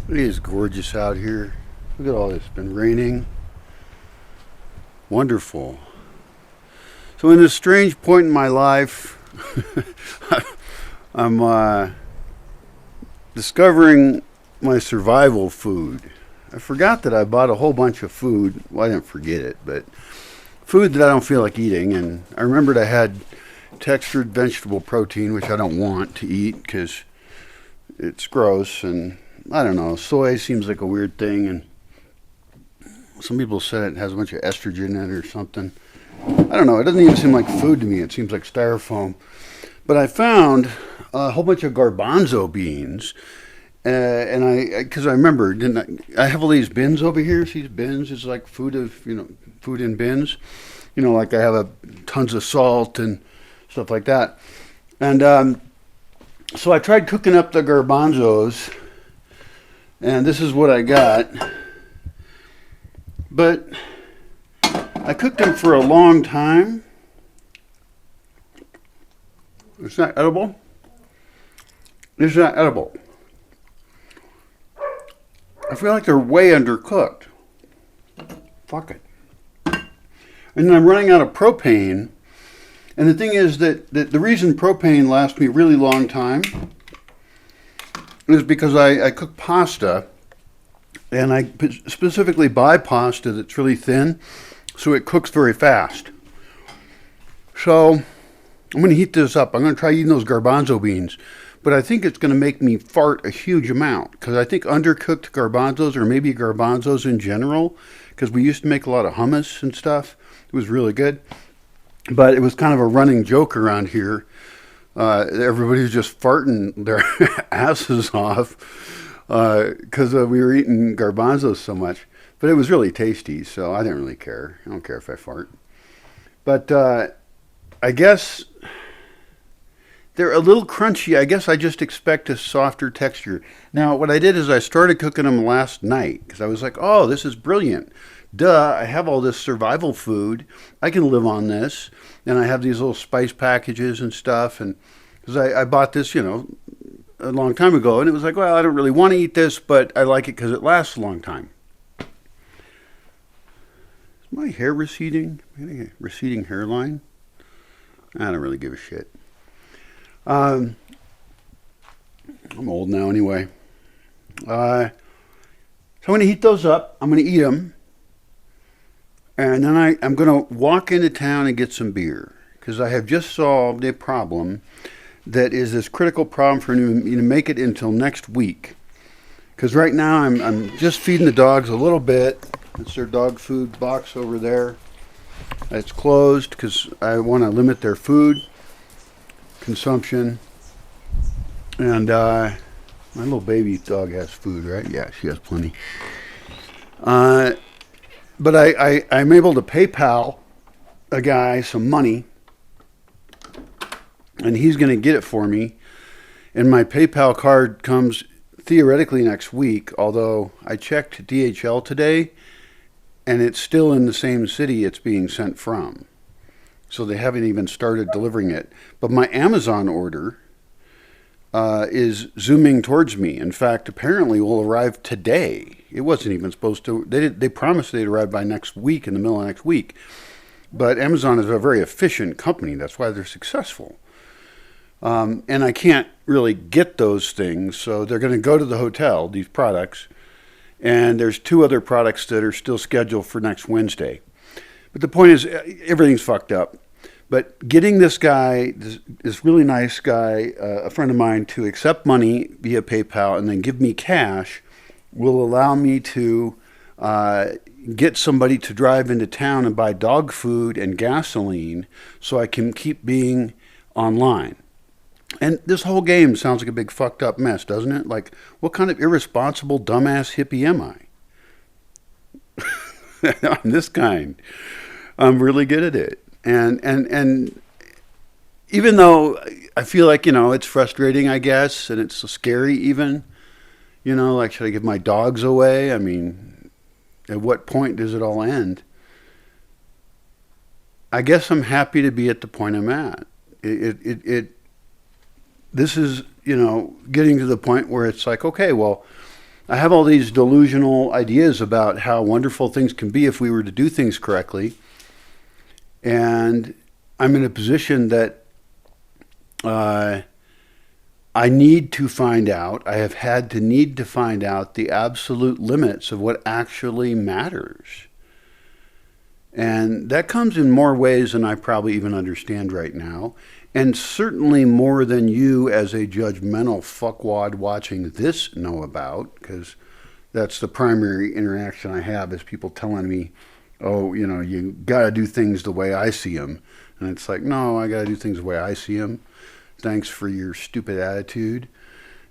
It is gorgeous out here. Look at all this. It's been raining. Wonderful. So, in this strange point in my life, I'm discovering my survival food. I forgot that I bought a whole bunch of food. Well, I didn't forget it, but food that I don't feel like eating. And I remembered I had textured vegetable protein, which I don't want to eat because it's gross. And I don't know. Soy seems like a weird thing. And some people said it has a bunch of estrogen in it or something. I don't know. It doesn't even seem like food to me. It seems like styrofoam. But I found a whole bunch of garbanzo beans. And because I remember, didn't I have all these bins over here? See, these bins is like food in bins. Like I have tons of salt and stuff like that. And so I tried cooking up the garbanzos, and this is what I got. But I cooked them for a long time. It's not edible. It's not edible. I feel like they're way undercooked. Fuck it. And then I'm running out of propane. And the thing is that the reason propane lasts me a really long time is because I cook pasta, and I specifically buy pasta that's really thin, so it cooks very fast. So I'm going to heat this up. I'm going to try eating those garbanzo beans, but I think it's going to make me fart a huge amount because I think undercooked garbanzos, or maybe garbanzos in general, because we used to make a lot of hummus and stuff. It was really good, but it was kind of a running joke around here. Everybody was just farting their asses off because we were eating garbanzos so much. But it was really tasty, so I didn't really care. I don't care if I fart. But I guess they're a little crunchy. I guess I just expect a softer texture. Now, what I did is I started cooking them last night because I was like, oh, this is brilliant. Duh, I have all this survival food. I can live on this. And I have these little spice packages and stuff. And because I bought this, a long time ago. And it was like, well, I don't really want to eat this, but I like it because it lasts a long time. Is my hair receding? A receding hairline? I don't really give a shit. I'm old now anyway. So I'm going to heat those up. I'm going to eat them. And then I'm going to walk into town and get some beer. Because I have just solved a problem that is this critical problem for me to make it until next week. Because right now I'm just feeding the dogs a little bit. It's their dog food box over there. It's closed because I want to limit their food consumption. And my little baby dog has food, right? Yeah, she has plenty. But I'm able to PayPal a guy some money, and he's going to get it for me. And my PayPal card comes theoretically next week, although I checked DHL today, and it's still in the same city it's being sent from. So they haven't even started delivering it. But my Amazon order is zooming towards me. In fact, apparently will arrive today. It wasn't even supposed to. They promised they'd arrive by next week, in the middle of next week. But Amazon is a very efficient company. That's why they're successful. And I can't really get those things, so they're going to go to the hotel, these products. And there's 2 other products that are still scheduled for next Wednesday. But the point is, everything's fucked up. But getting this guy, this really nice guy, a friend of mine, to accept money via PayPal and then give me cash will allow me to get somebody to drive into town and buy dog food and gasoline so I can keep being online. And this whole game sounds like a big fucked up mess, doesn't it? Like, what kind of irresponsible dumbass hippie am I? I'm this kind. I'm really good at it. And even though I feel like, it's frustrating, I guess, and it's so scary even, like, should I give my dogs away? I mean, at what point does it all end? I guess I'm happy to be at the point I'm at. This is, getting to the point where it's like, okay, well, I have all these delusional ideas about how wonderful things can be if we were to do things correctly. And I'm in a position that I need to find out, I have had to need to find out the absolute limits of what actually matters. And that comes in more ways than I probably even understand right now. And certainly more than you as a judgmental fuckwad watching this know about, because that's the primary interaction I have is people telling me, oh, you got to do things the way I see them. And it's like, no, I got to do things the way I see them. Thanks for your stupid attitude.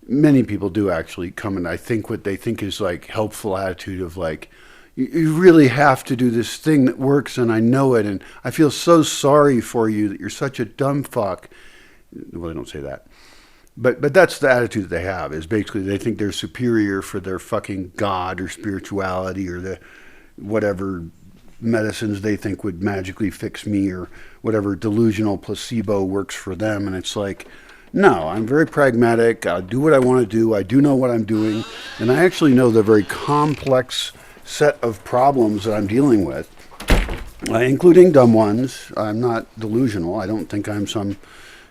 Many people do actually come and I think what they think is like helpful attitude of like, you really have to do this thing that works and I know it and I feel so sorry for you that you're such a dumb fuck. Well, they don't say that. But that's the attitude that they have is basically they think they're superior for their fucking God or spirituality or the whatever medicines they think would magically fix me or whatever delusional placebo works for them. And it's like, no, I'm very pragmatic. I'll do what I want to do. I do know what I'm doing. And I actually know the very complex set of problems that I'm dealing with, including dumb ones. I'm not delusional. I don't think I'm some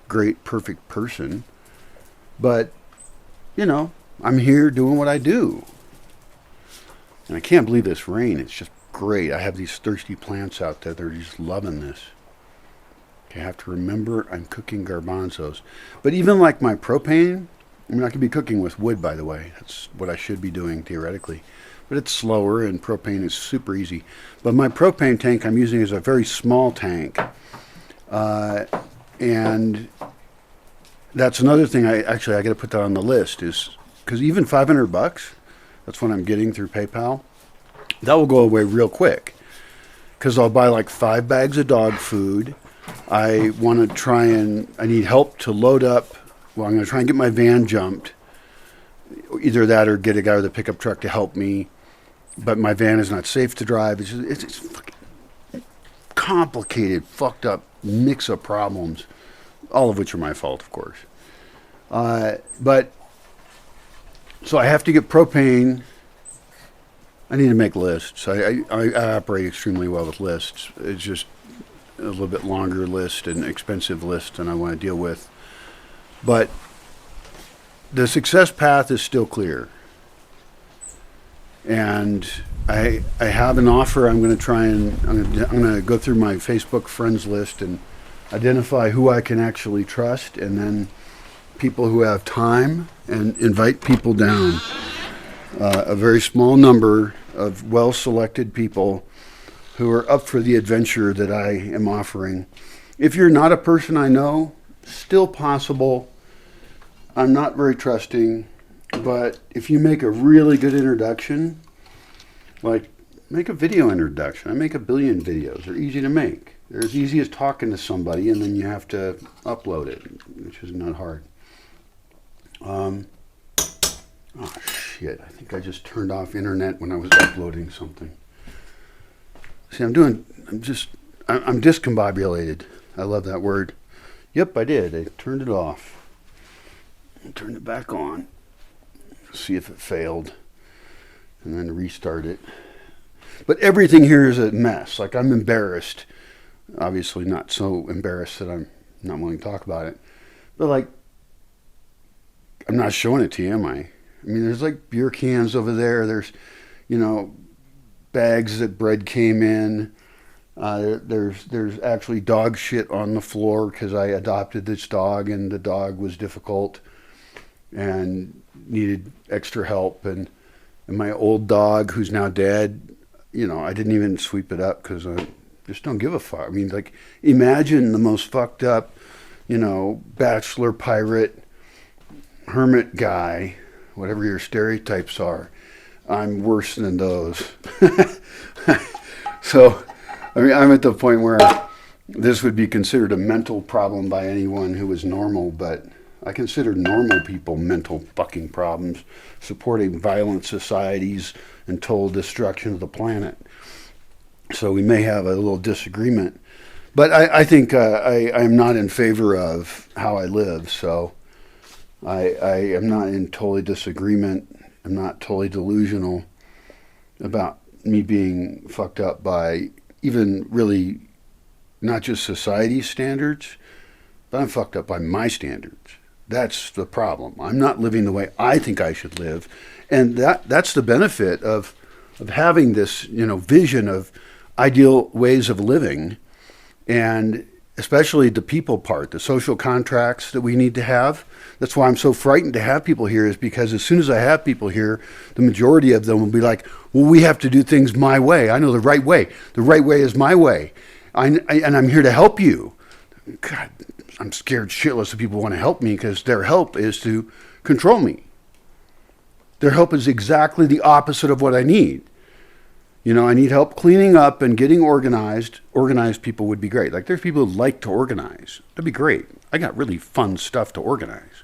great, perfect person. But, I'm here doing what I do. And I can't believe this rain. It's just great. I have these thirsty plants out there. They're just loving this. I have to remember I'm cooking garbanzos. But even like my propane, I could be cooking with wood, by the way. That's what I should be doing theoretically. But it's slower and propane is super easy. But my propane tank I'm using is a very small tank. And that's another thing I got to put that on the list is because even $500, that's what I'm getting through PayPal. That will go away real quick because I'll buy like 5 bags of dog food. I want to I need help to load up. Well, I'm going to try and get my van jumped. Either that or get a guy with a pickup truck to help me. But my van is not safe to drive. It's fucking complicated, fucked up mix of problems, all of which are my fault, of course. But so I have to get propane. I need to make lists. I operate extremely well with lists. It's just a little bit longer list and expensive list than I want to deal with. But the success path is still clear. And I have an offer. I'm going to go through my Facebook friends list and identify who I can actually trust and then people who have time and invite people down. A very small number of well-selected people who are up for the adventure that I am offering. If you're not a person I know, still possible. I'm not very trusting, but if you make a really good introduction, like make a video introduction. I make 1 billion videos. They're easy to make. They're as easy as talking to somebody and then you have to upload it, which is not hard. Oh shit, I think I just turned off internet when I was uploading something. See, I'm discombobulated. I love that word. Yep, I did. I turned it off. I turned it back on. See if it failed. And then restart it. But everything here is a mess. Like, I'm embarrassed. Obviously not so embarrassed that I'm not willing to talk about it. But, like, I'm not showing it to you, am I? I mean, there's, like, beer cans over there. There's, bags that bread came in. There's actually dog shit on the floor because I adopted this dog and the dog was difficult and needed extra help. And my old dog, who's now dead, I didn't even sweep it up because I just don't give a fuck. I mean, like, imagine the most fucked up, bachelor pirate, hermit guy, whatever your stereotypes are. I'm worse than those. So, I mean, I'm at the point where this would be considered a mental problem by anyone who is normal, but I consider normal people mental fucking problems, supporting violent societies and total destruction of the planet. So we may have a little disagreement. But I think I'm not in favor of how I live, so I am not in total disagreement. I'm not totally delusional about me being fucked up by even really not just society's standards, but I'm fucked up by my standards. That's the problem. I'm not living the way I think I should live. And that's the benefit of having this, vision of ideal ways of living, and especially the people part, the social contracts that we need to have. That's why I'm so frightened to have people here, is because as soon as I have people here, the majority of them will be like, well, we have to do things my way. I know the right way. The right way is my way. And I'm here to help you. God, I'm scared shitless that people want to help me, because their help is to control me. Their help is exactly the opposite of what I need. I need help cleaning up and getting organized. Organized people would be great. Like, there's people who like to organize. That'd be great. I got really fun stuff to organize.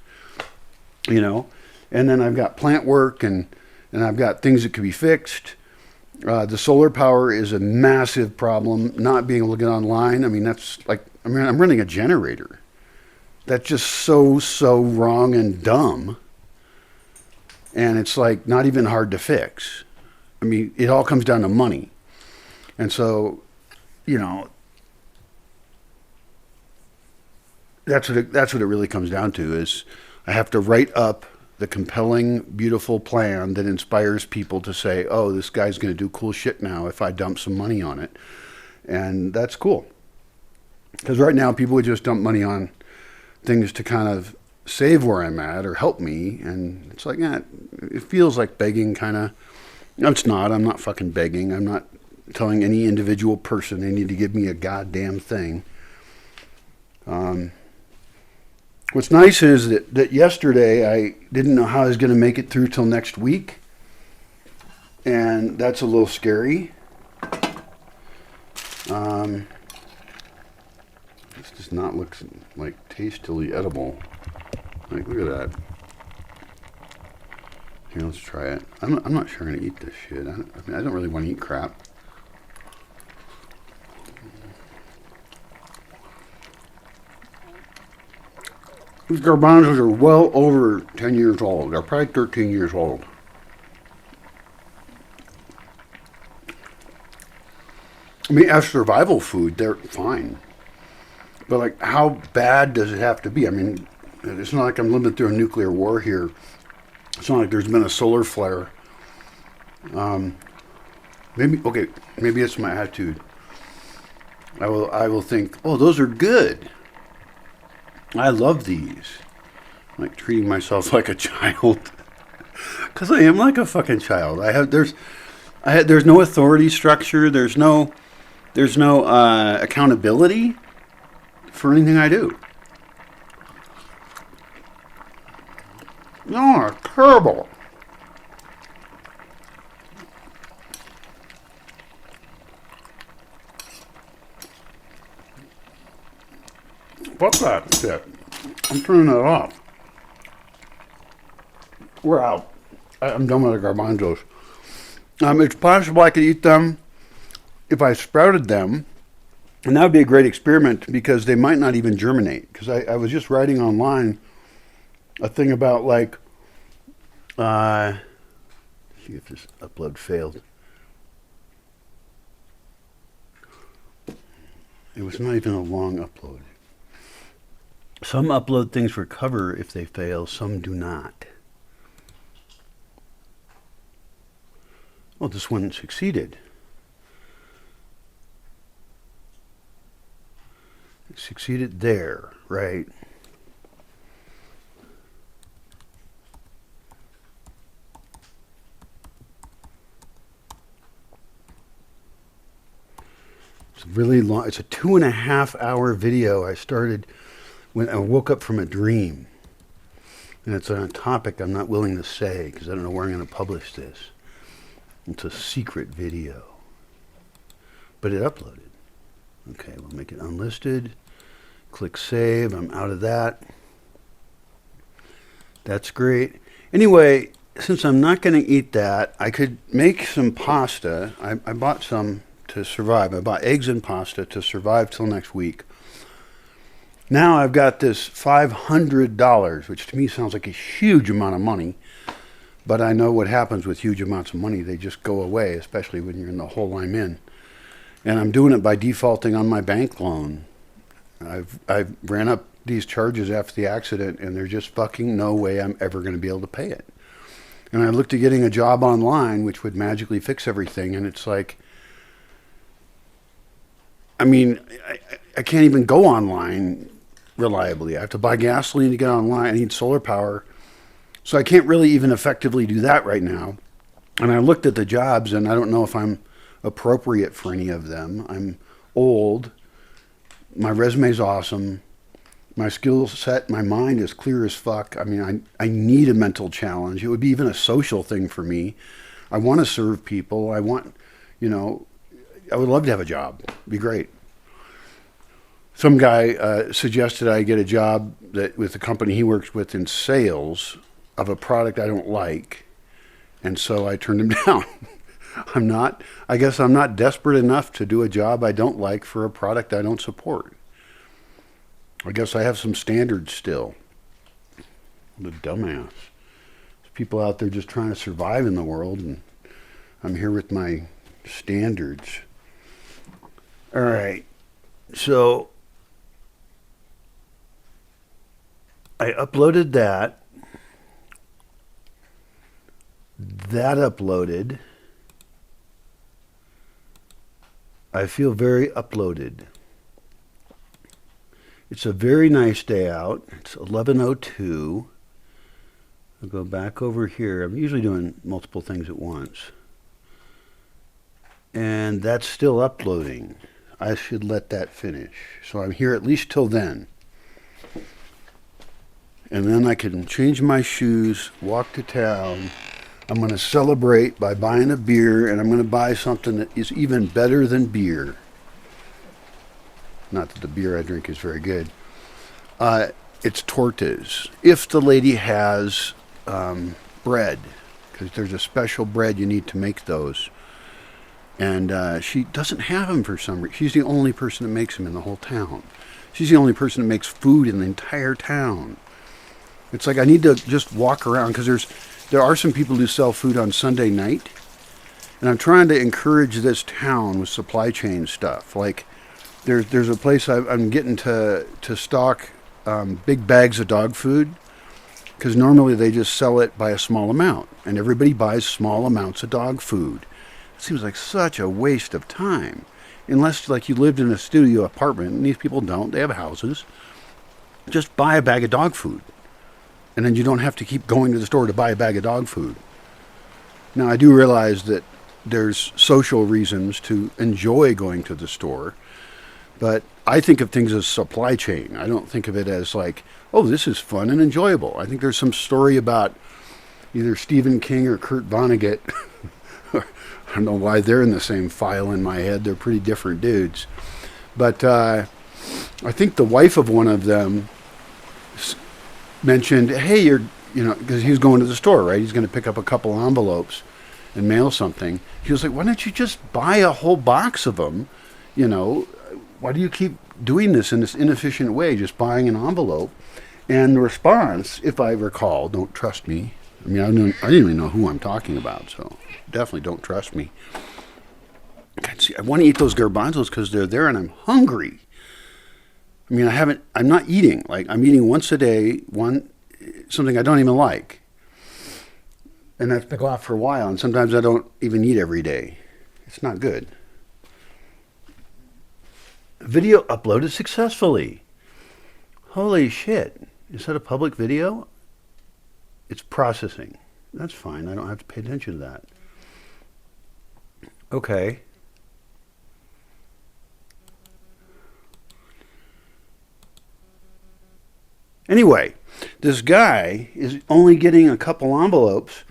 And then I've got plant work, and I've got things that could be fixed. The solar power is a massive problem. Not being able to get online. I mean, I'm running a generator. That's just so wrong and dumb. And it's like not even hard to fix. I mean, it all comes down to money. And so, that's what it really comes down to, is I have to write up the compelling, beautiful plan that inspires people to say, oh, this guy's going to do cool shit now if I dump some money on it. And that's cool. Because right now people would just dump money on things to kind of save where I'm at or help me. And it's like, it feels like begging, kind of. No, it's not. I'm not fucking begging. I'm not telling any individual person they need to give me a goddamn thing. What's nice is that yesterday I didn't know how I was going to make it through till next week. And that's a little scary. This does not look like tastily edible. Like, look at that. Here, let's try it. I'm not sure I'm going to eat this shit. I don't really want to eat crap. These garbanzos are well over 10 years old. They're probably 13 years old. I mean, as survival food, they're fine. But, like, how bad does it have to be? I mean, it's not like I'm living through a nuclear war here. It's not like there's been a solar flare. Maybe it's my attitude. I will think, oh, those are good. I love these. I'm like treating myself like a child. Because I am like a fucking child. There's no authority structure. There's no accountability for anything I do. No, it's terrible. Fuck that shit. I'm turning it off. We're out. I'm done with the garbanzos. It's possible I could eat them if I sprouted them. And that would be a great experiment, because they might not even germinate. Because I was just writing online a thing about, like, see if this upload failed. It was not even a long upload. Some upload things recover if they fail, some do not. Well, this one succeeded. It succeeded there, right? It's really long. It's a 2.5 hour video I started when I woke up from a dream. And it's on a topic I'm not willing to say because I don't know where I'm going to publish this. It's a secret video. But it uploaded. Okay, we'll make it unlisted. Click save. I'm out of that. That's great. Anyway, since I'm not going to eat that, I could make some pasta. I bought some to survive. I bought eggs and pasta to survive till next week. Now I've got this $500, which to me sounds like a huge amount of money. But I know what happens with huge amounts of money. They just go away, especially when you're in the hole I'm in. And I'm doing it by defaulting on my bank loan. I've ran up these charges after the accident, and there's just fucking no way I'm ever going to be able to pay it. And I looked at getting a job online, which would magically fix everything, and it's like, I mean, I can't even go online reliably. I have to buy gasoline to get online. I need solar power. So I can't really even effectively do that right now. And I looked at the jobs, and I don't know if I'm appropriate for any of them. I'm old. My resume's awesome. My skill set, my mind is clear as fuck. I mean, I need a mental challenge. It would be even a social thing for me. I want to serve people. I want, I would love to have a job. It'd be great. Some guy suggested I get a job with the company he works with in sales of a product I don't like. And so I turned him down. I guess I'm not desperate enough to do a job I don't like for a product I don't support. I guess I have some standards still. What a dumbass. There's people out there just trying to survive in the world, and I'm here with my standards. All right. So I uploaded that. That uploaded. I feel very uploaded. It's a very nice day out. It's 11:02. I'll go back over here. I'm usually doing multiple things at once. And that's still uploading. I should let that finish. So I'm here at least till then. And then I can change my shoes, walk to town. I'm going to celebrate by buying a beer, and I'm going to buy something that is even better than beer. Not that the beer I drink is very good. It's tortas. If the lady has bread, because there's a special bread you need to make those. And she doesn't have them for some reason. She's the only person that makes them in the whole town. She's the only person that makes food in the entire town. It's like I need to just walk around, because there are some people who sell food on Sunday night. And I'm trying to encourage this town with supply chain stuff. Like, there's a place I'm getting to stock big bags of dog food, because normally they just sell it by a small amount, and everybody buys small amounts of dog food. It seems like such a waste of time, unless like you lived in a studio apartment, and these people don't. They have houses. Just buy a bag of dog food, and then you don't have to keep going to the store to buy a bag of dog food. Now, I do realize that there's social reasons to enjoy going to the store. But I think of things as supply chain. I don't think of it as like, oh, this is fun and enjoyable. I think there's some story about either Stephen King or Kurt Vonnegut. I don't know why they're in the same file in my head. They're pretty different dudes. But I think the wife of one of them mentioned, hey, because he was going to the store, right? He's going to pick up a couple envelopes and mail something. He was like, why don't you just buy a whole box of them, Why do you keep doing this in this inefficient way, just buying an envelope? And the response, if I recall, don't trust me. I mean, I didn't even know who I'm talking about, so definitely don't trust me. God, see, I want to eat those garbanzos because they're there and I'm hungry. I mean, I'm not eating. Like, I'm eating once a day, something I don't even like. And that's been go off for a while, and sometimes I don't even eat every day. It's not good. Video uploaded successfully. Holy shit. Is that a public video? It's processing. That's fine. I don't have to pay attention to that. Okay. Anyway, this guy is only getting a couple envelopes,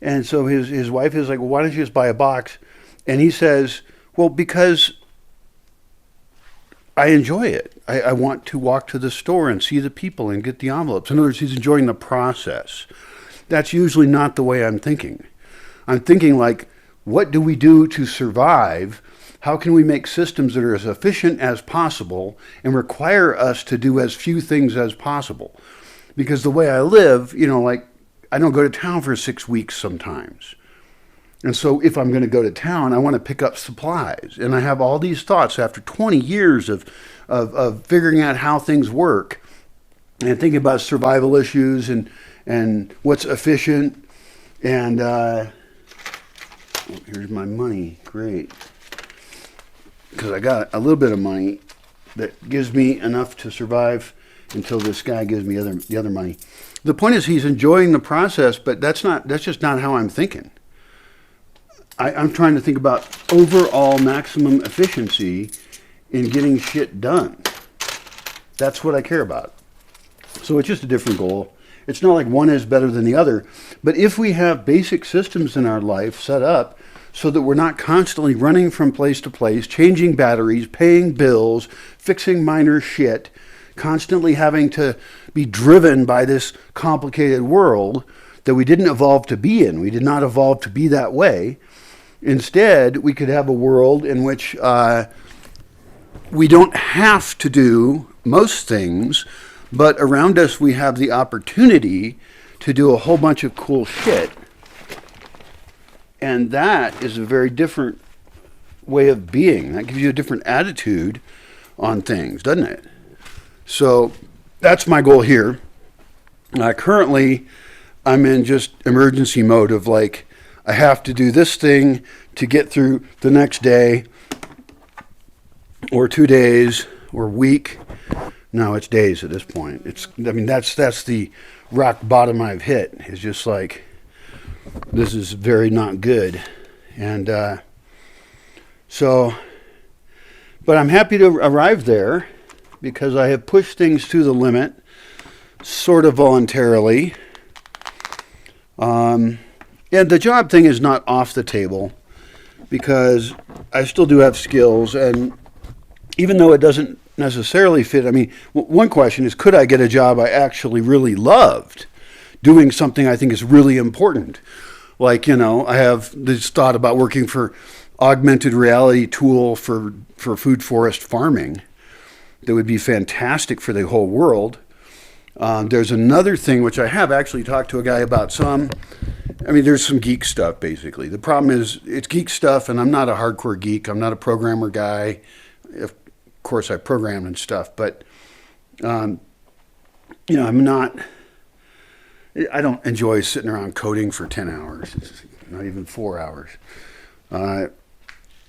and so his wife is like, well, why don't you just buy a box? And he says, well, because I enjoy it. I want to walk to the store and see the people and get the envelopes. In other words, he's enjoying the process. That's usually not the way I'm thinking. I'm thinking like, what do we do to survive? How can we make systems that are as efficient as possible and require us to do as few things as possible? Because the way I live, like I don't go to town for 6 weeks sometimes. And so if I'm going to go to town, I want to pick up supplies. And I have all these thoughts after 20 years of figuring out how things work and thinking about survival issues and what's efficient. And here's my money. Great. Because I got a little bit of money that gives me enough to survive until this guy gives me the other money. The point is he's enjoying the process, but that's just not how I'm thinking. I'm trying to think about overall maximum efficiency in getting shit done. That's what I care about. So it's just a different goal. It's not like one is better than the other. But if we have basic systems in our life set up so that we're not constantly running from place to place, changing batteries, paying bills, fixing minor shit, constantly having to be driven by this complicated world that we didn't evolve to be in. We did not evolve to be that way. Instead, we could have a world in which we don't have to do most things, but around us we have the opportunity to do a whole bunch of cool shit. And that is a very different way of being. That gives you a different attitude on things, doesn't it? So that's my goal here. Currently, I'm in just emergency mode of like, I have to do this thing to get through the next day or 2 days or week. No, it's days at this point. That's the rock bottom I've hit. It's just like, this is very not good. And but I'm happy to arrive there because I have pushed things to the limit, sort of voluntarily. And the job thing is not off the table because I still do have skills. And even though it doesn't necessarily fit, one question is, could I get a job I actually really loved, doing something I think is really important? Like, I have this thought about working for augmented reality tool for food forest farming that would be fantastic for the whole world. There's another thing which I have actually talked to a guy about some. There's some geek stuff, basically. The problem is it's geek stuff, and I'm not a hardcore geek. I'm not a programmer guy. Of course, I program and stuff, but, I'm not... I don't enjoy sitting around coding for 10 hours, not even 4 hours.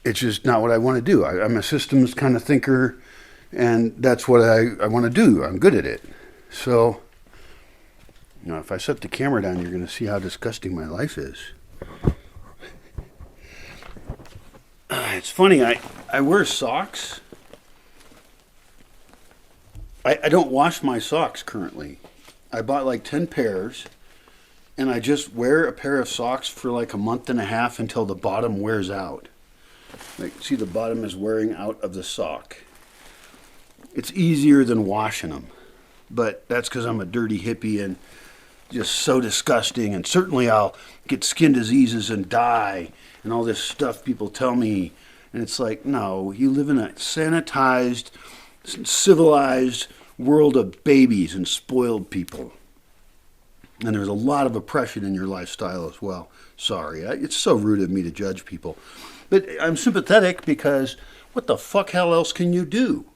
It's just not what I want to do. I'm a systems kind of thinker, and that's what I want to do. I'm good at it. So, if I set the camera down, you're going to see how disgusting my life is. It's funny, I wear socks. I don't wash my socks currently. I bought like 10 pairs, and I just wear a pair of socks for like a month and a half until the bottom wears out. Like, see, the bottom is wearing out of the sock. It's easier than washing them. But that's because I'm a dirty hippie and just so disgusting. And certainly I'll get skin diseases and die and all this stuff people tell me. And it's like, no, you live in a sanitized, civilized world of babies and spoiled people. And there's a lot of oppression in your lifestyle as well. Sorry, it's so rude of me to judge people. But I'm sympathetic because what the fuck hell else can you do?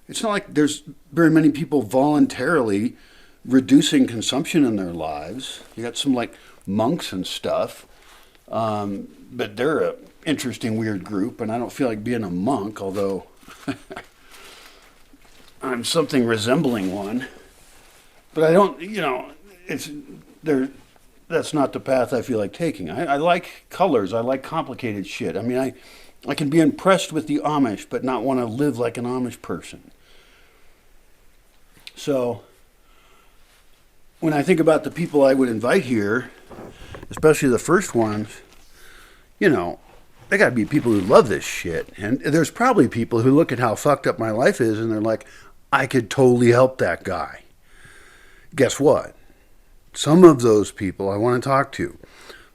It's not like there's very many people voluntarily reducing consumption in their lives. You got some like monks and stuff, but they're an interesting, weird group, and I don't feel like being a monk, although I'm something resembling one. But I don't, that's not the path I feel like taking. I like colors. I like complicated shit. I can be impressed with the Amish, but not want to live like an Amish person. So, when I think about the people I would invite here, especially the first ones, they got to be people who love this shit. And there's probably people who look at how fucked up my life is and they're like, I could totally help that guy. Guess what? Some of those people I want to talk to.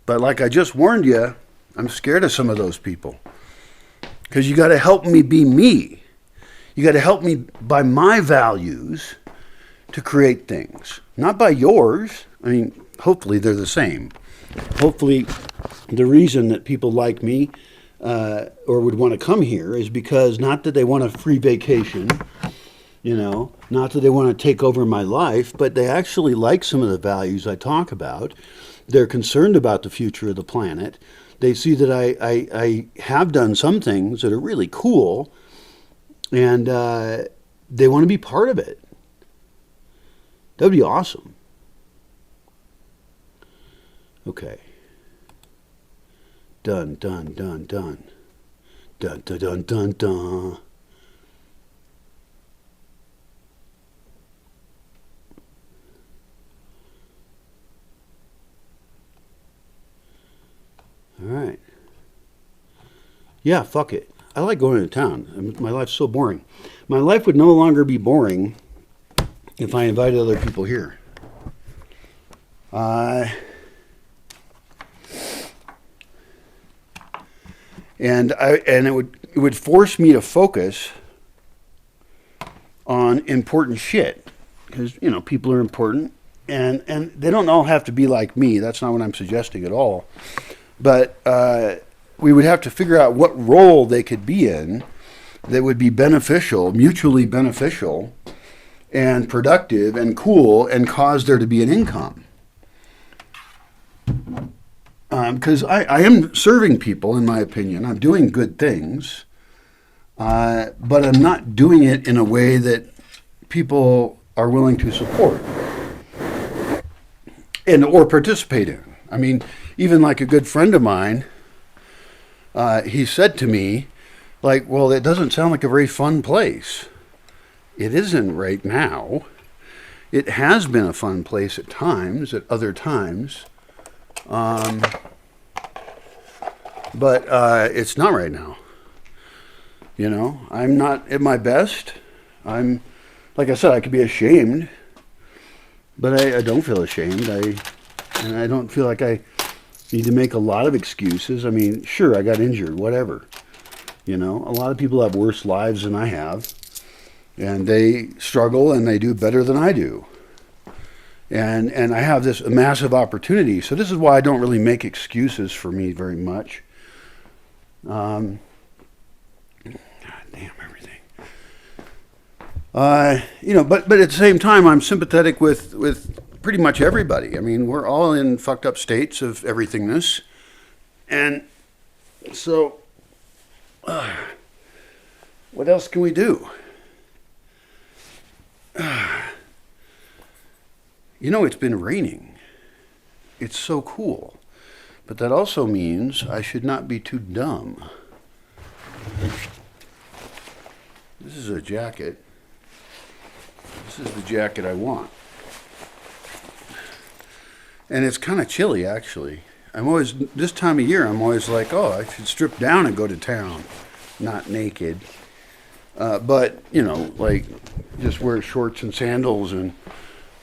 But like I just warned you, I'm scared of some of those people. Because you got to help me be me. You got to help me by my values to create things. Not by yours. I mean, hopefully they're the same. Hopefully the reason that people like me or would want to come here is because not that they want a free vacation, not that they want to take over my life, but they actually like some of the values I talk about. They're concerned about the future of the planet. They see that I have done some things that are really cool, and they want to be part of it. That would be awesome. Okay. Dun, dun, dun, dun. Dun, dun, dun, dun, dun. All right. Yeah, fuck it. I like going to town. My life's so boring. My life would no longer be boring if I invited other people here. And it would force me to focus on important shit, because people are important, and they don't all have to be like me. That's not what I'm suggesting at all. But we would have to figure out what role they could be in that would be beneficial, mutually beneficial, and productive and cool, and cause there to be an income. Because I am serving people, in my opinion. I'm doing good things, but I'm not doing it in a way that people are willing to support or participate in. I mean, even like a good friend of mine, he said to me, well, it doesn't sound like a very fun place. It isn't right now. It has been a fun place at times, at other times. But it's not right now. I'm not at my best. I'm, like I said, I could be ashamed, but I don't feel ashamed. And I don't feel like I need to make a lot of excuses. I mean, sure, I got injured, whatever. A lot of people have worse lives than I have, and they struggle and they do better than I do. And I have this massive opportunity. So this is why I don't really make excuses for me very much. God damn everything. But at the same time, I'm sympathetic with pretty much everybody. I mean, we're all in fucked up states of everythingness. And so, what else can we do? It's been raining. It's so cool. But that also means I should not be too dumb. This is a jacket. This is the jacket I want. And it's kind of chilly, actually. This time of year, I'm always like, oh, I should strip down and go to town. Not naked. But, just wear shorts and sandals and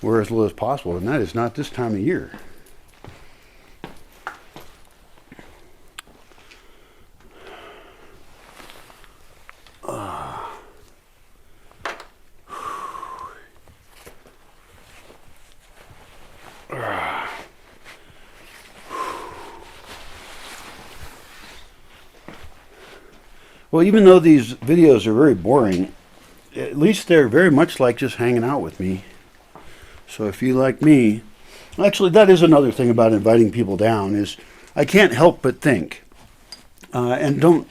wear as little as possible. And that is not this time of year. Well, even though these videos are very boring, at least they're very much like just hanging out with me. So if you like me, actually that is another thing about inviting people down, is I can't help but think, and don't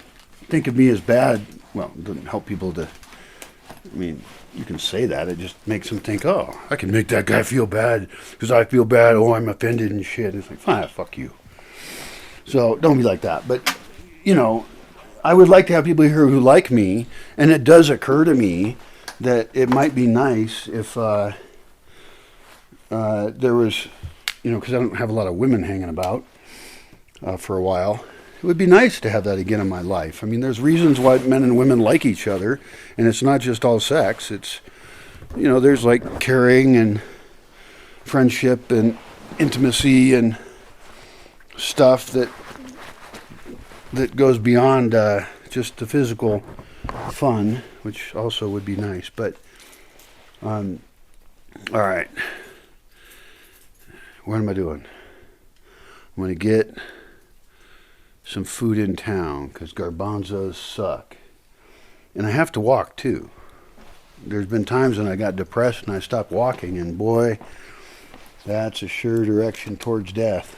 think of me as bad. Well, it doesn't help people to, you can say that, it just makes them think, oh, I can make that guy feel bad because I feel bad, oh, I'm offended and shit. And it's like, fine, fuck you. So don't be like that. But, I would like to have people here who like me, and it does occur to me that it might be nice if there was, because I don't have a lot of women hanging about for a while. It would be nice to have that again in my life. There's reasons why men and women like each other, and it's not just all sex. It's, there's like caring and friendship and intimacy and stuff that goes beyond just the physical fun, which also would be nice. But, all right. What am I doing? I'm going to get some food in town because garbanzos suck. And I have to walk too. There's been times when I got depressed and I stopped walking, and boy, that's a sure direction towards death.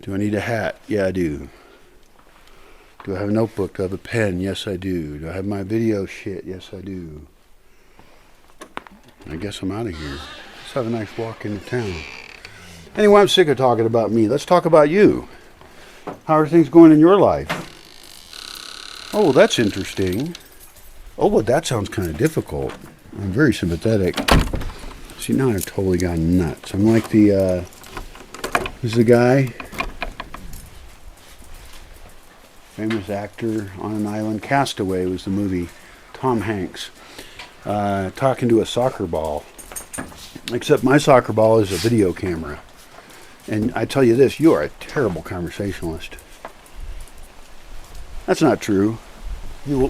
Do I need a hat? Yeah, I do. Do I have a notebook? Do I have a pen? Yes, I do. Do I have my video shit? Yes, I do. I guess I'm out of here. Let's have a nice walk into town. Anyway, I'm sick of talking about me. Let's talk about you. How are things going in your life? Oh, well, that's interesting. Oh, well, that sounds kind of difficult. I'm very sympathetic. See, now I've totally gone nuts. I'm like the, who's the guy? Famous actor on an island. Castaway was the movie. Tom Hanks. Talking to a soccer ball. Except my soccer ball is a video camera. And I tell you this, you are a terrible conversationalist. That's not true.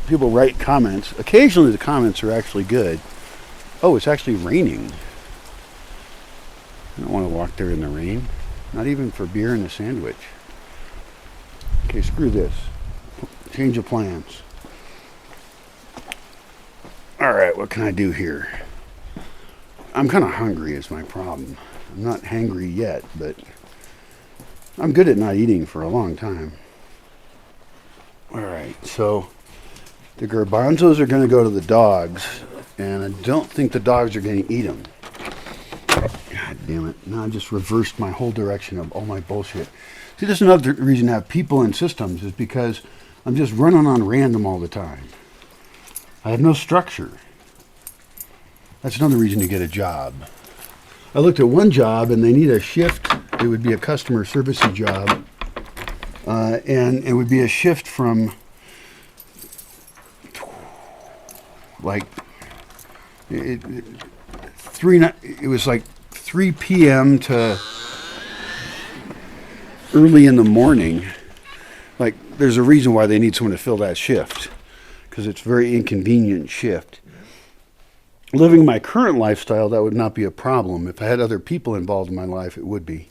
People write comments. Occasionally the comments are actually good. Oh, it's actually raining. I don't want to walk there in the rain. Not even for beer and a sandwich. Okay, screw this. Change of plans. Alright, what can I do here? I'm kind of hungry is my problem. I'm not hangry yet, but I'm good at not eating for a long time. Alright, so the garbanzos are going to go to the dogs, and I don't think the dogs are going to eat them. God damn it. Now I just reversed my whole direction of all my bullshit. See, this is another reason to have people in systems, is because I'm just running on random all the time. I have no structure. That's another reason to get a job. I looked at one job, and they need a shift. It would be a customer servicey job. And it would be a shift from like it was like 3 p.m. to early in the morning. Like, there's a reason why they need someone to fill that shift, because it's a very inconvenient shift. Living my current lifestyle, that would not be a problem. If I had other people involved in my life, it would be.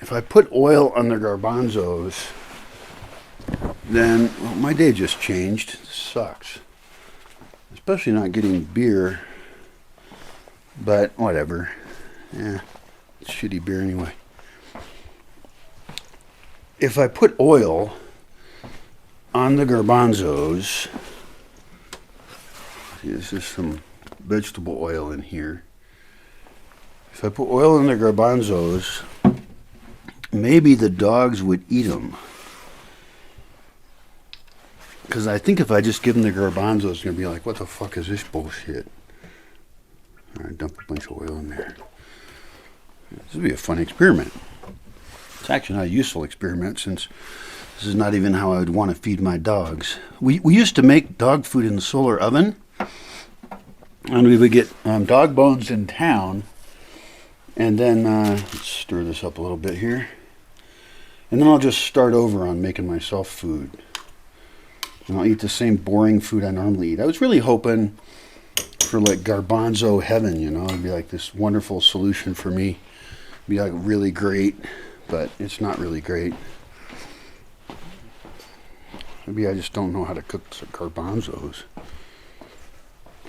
If I put oil on the garbanzos, then, well, my day just changed. This sucks. Especially not getting beer. But, whatever. Yeah, it's shitty beer anyway. If I put oil on the garbanzos, see, this is some vegetable oil in here. If I put oil on the garbanzos, maybe the dogs would eat them. Because I think if I just give them the garbanzos, it's going to be like, what the fuck is this bullshit? Alright, dump a bunch of oil in there. This would be a fun experiment. It's actually not a useful experiment, since this is not even how I would want to feed my dogs. We used to make dog food in the solar oven. And we would get dog bones in town. And then, let's stir this up a little bit here. And then I'll just start over on making myself food. And I'll eat the same boring food I normally eat. I was really hoping for like garbanzo heaven, you know. It'd be like this wonderful solution for me. It'd be like really great, but it's not really great. Maybe I just don't know how to cook some garbanzos.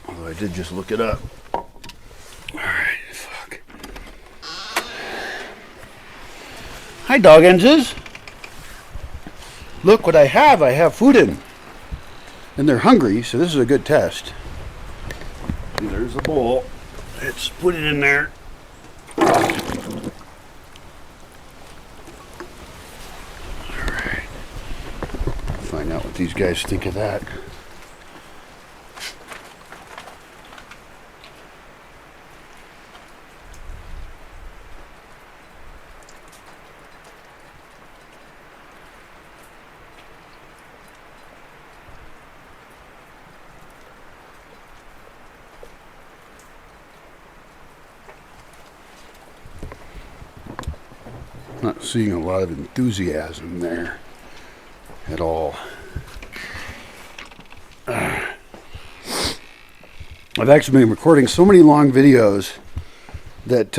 Although I did just look it up. Alright, fuck. Hi, doggenses. Look what I have. I have food in. And they're hungry, so this is a good test. And there's the bowl. Let's put it in there. Alright. Find out what these guys think of that. Not seeing a lot of enthusiasm there at all. I've actually been recording so many long videos that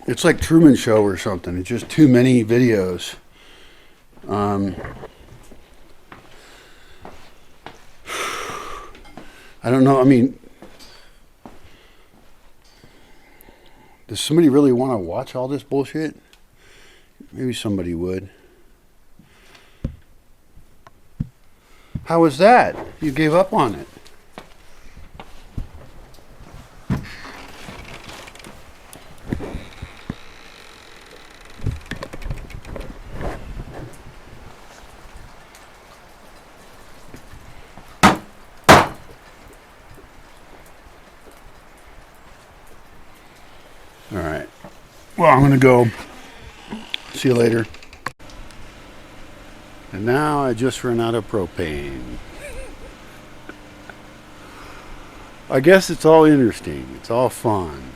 it's like Truman Show or something. It's just too many videos. I don't know. I mean, does somebody really want to watch all this bullshit? Maybe somebody would. How was that? You gave up on it. All right. Well, I'm going to go. See you later. And now I just ran out of propane. I guess it's all interesting. It's all fun.